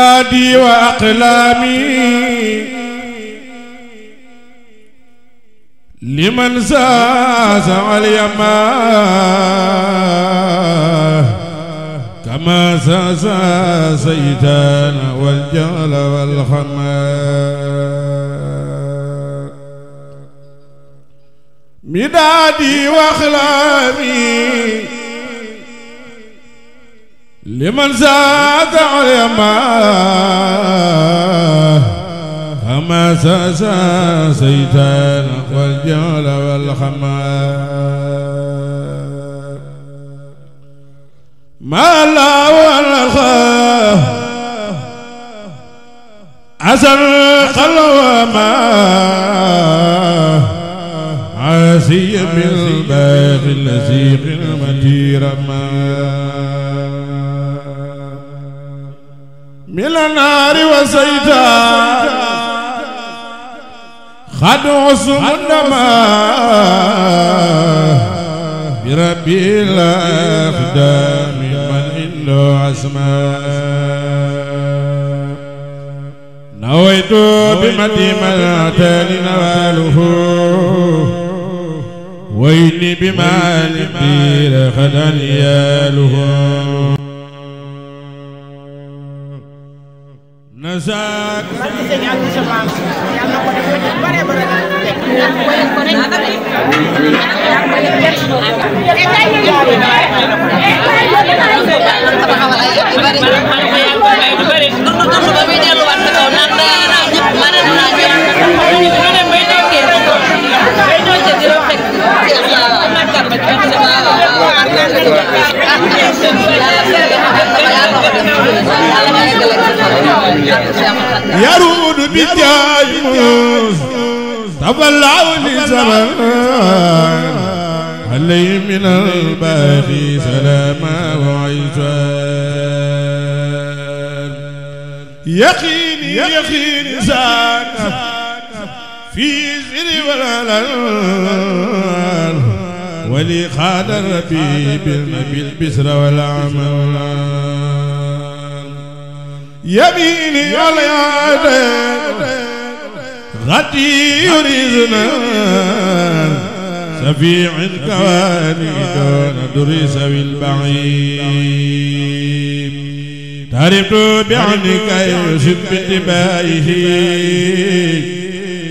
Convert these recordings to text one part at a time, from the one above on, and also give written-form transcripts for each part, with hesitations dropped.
نادي وأقلامي لمن ساسع اليما كما ساسع سيدان والجهل والخمار مدادي وأقلامي لمن ساسع اليما كما ساسا سيدان والجهل والخمار ما لا والخاف أسر قلوما عاسي بالباغي الذي قمتي رما من النار وسيدان خدع سمنما بربي الأقدام من عنده أسماء نويت بمدي ملعتان نواله وإني بما للدير خدا نياله نساك يرود بالجايموس تبلعوا لزمان علي من الباقي سلاما وعيسان يقين ساك في زر والالان ولي خاد ربي بالبسر والعمل يميني واليادين غدي يريدنا سفيع الكواني دون دريس بالبعيد تعرفت بعنك يوسف باتباعه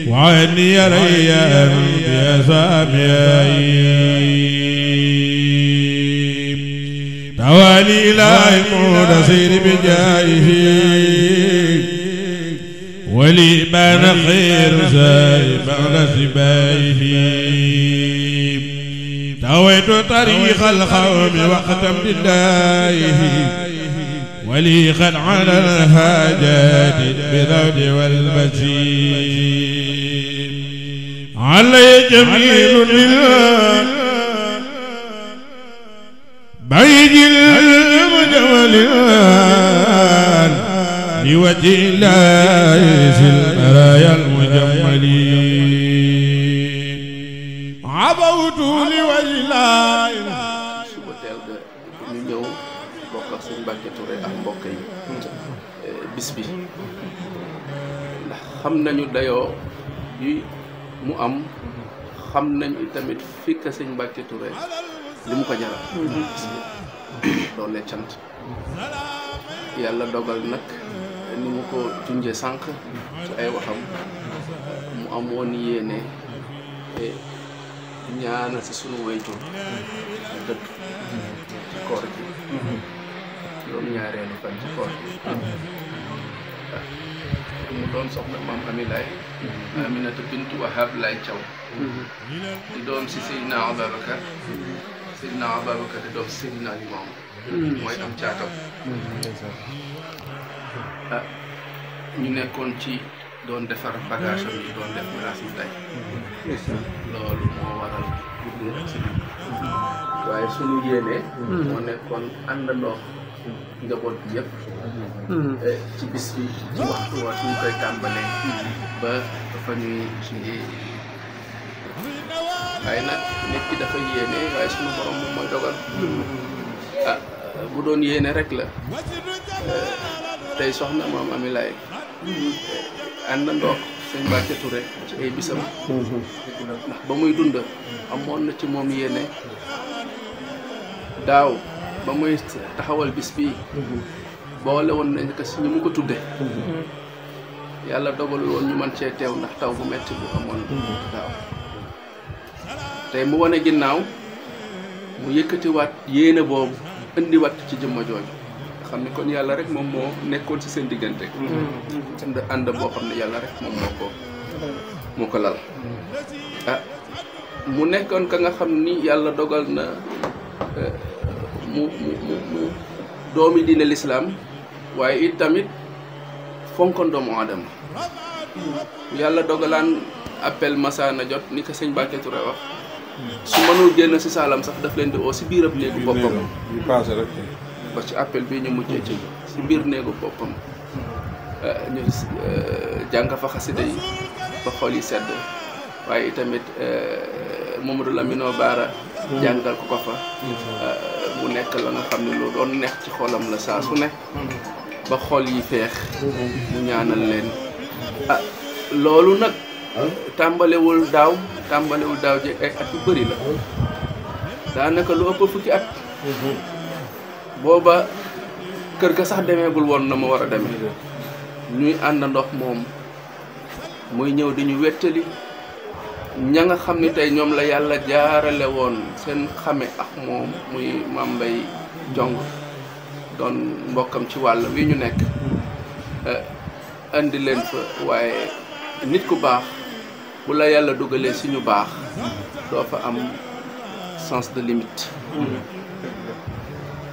وعني ريان بأسامي توالي لا يمود سير بجائه ولي بان خير ساي بعد سبائه تويت طريق القوم وقت امتدائه ولي قد على الحاجات بالذود والبشير علي جميل لله بعيد المجملين لوجه الله في البرايا المجملين عبوت لوجه الله suba teel ga ñu ñëw bokk ak Sëñ Mbàkke Touré ak mbokk yi bis bi ndax xam nañu dayoo yi mu am xam nañu tamit fi ka Sëñ Mbàkke Touré li mu ko jaral doon ne cant yàlla dogal nag ni mu ko junje sànq ci ay waxam mu am woon yéene ñaanal si sunu wayjur dëkk ci koor gi juróom-ñaareelu fan ci koor gi mu doon soxna maam Ami Laay Aminata bintu Wahab Laay Thiaw di doom si Seydina Ababacar di doom si Seydina Limaamu mooy am caatam ñu nekkoon ci doon defar bagage am yi doon def bagage yi tey loolu moo waral dugg si biir waaye suñu yéenee moo nekkoon àndandoo njaboot bi yëpp ci bis bi ci waxtu wa suñu koy tàmbalee ba dafa ñuy waaye nag nit ki dafa yéene waaye suñu borom moom mooy dogal bu doon yéene rek la tey soxna moom Ami Laye àndandoo sëñ Mbacke Touré ci ay bisam ndax ba muy dund amoon na ci moom yéene daaw ba muy taxawal bis bii boole woon nañ ko si ñu mu ko tudde yàlla dogalul woon ñu mën cee teew ndax taw bu metti bu amoon daaw tey mu wane ginnaaw mu yëkkatiwaat yéene boobu indiwaat ci jëmma jooju xam ni kon yàlla rek moom moo nekkoon ci seen diggante ànd boo xam ne yàlla rek moom moo ko lal mu nekkoon ka nga xam ni yàlla dogal na mu doomi diine lislaam waaye it tamit fonkoon doomu aadama yàlla dogalaan appel masaana jot ni ko sëñ Mbacke Touré wax su mënul génn si saalam sax daf leen di oo si biirab néegu boppam ba ci appel bii ñu mujjee ci si biir néegu boppam ñu jàng fa xasida yi ba xol yi sedd waaye itamit Mamadou Lamine Bara jàngal ko fa mu nekk la nga xam ne lu doon neex ci xolam la saa su ne ba xol yi feex mu ñaanal leen loolu nag tàmbalewul daaw ji ay at yu bëri la daanaka lu ëpp fukki at booba kër ga sax demeegul woon na ma war a demee ñuy ànd ndox moom muy ñëw di ñu wettali ña nga xam ni tey ñoom la yàlla jaarale woon seen xame ak moom muy Mame Mbaye Jong doon mbokkam ci wàll wi ñu nekk andi leen fa waaye nit ku baax bu la yàlla dugalee si ñu baax doo fa am sens de limite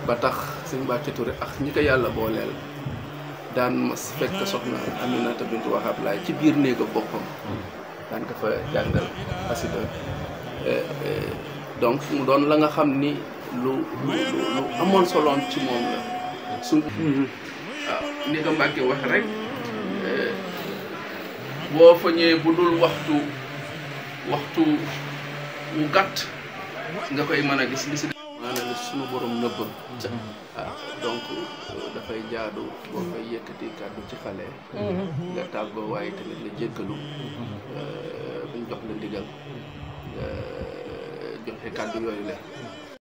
ba tax sëñ Mbacke Touré ak ñi ko yàlla booleel daan ma fekk soxna Aminata Bintu Wahab Laay ci biir néega boppam daan ko fa jàngal xasida donc mu doon la nga xam ni lu amoon soloon ci moom la su waaw ni ko Mbacke wax rek boo fa ñëwee bu dul waxtu wu gàtt nga koy mën a gis li si maanaam suñu borom nëbb donc dafay jaadu boo fay yëkkati kàddu ci xale nga tàggoo waaye tamit la jéggalu buñ jox la ndigal nga joxe kàddu yooyu la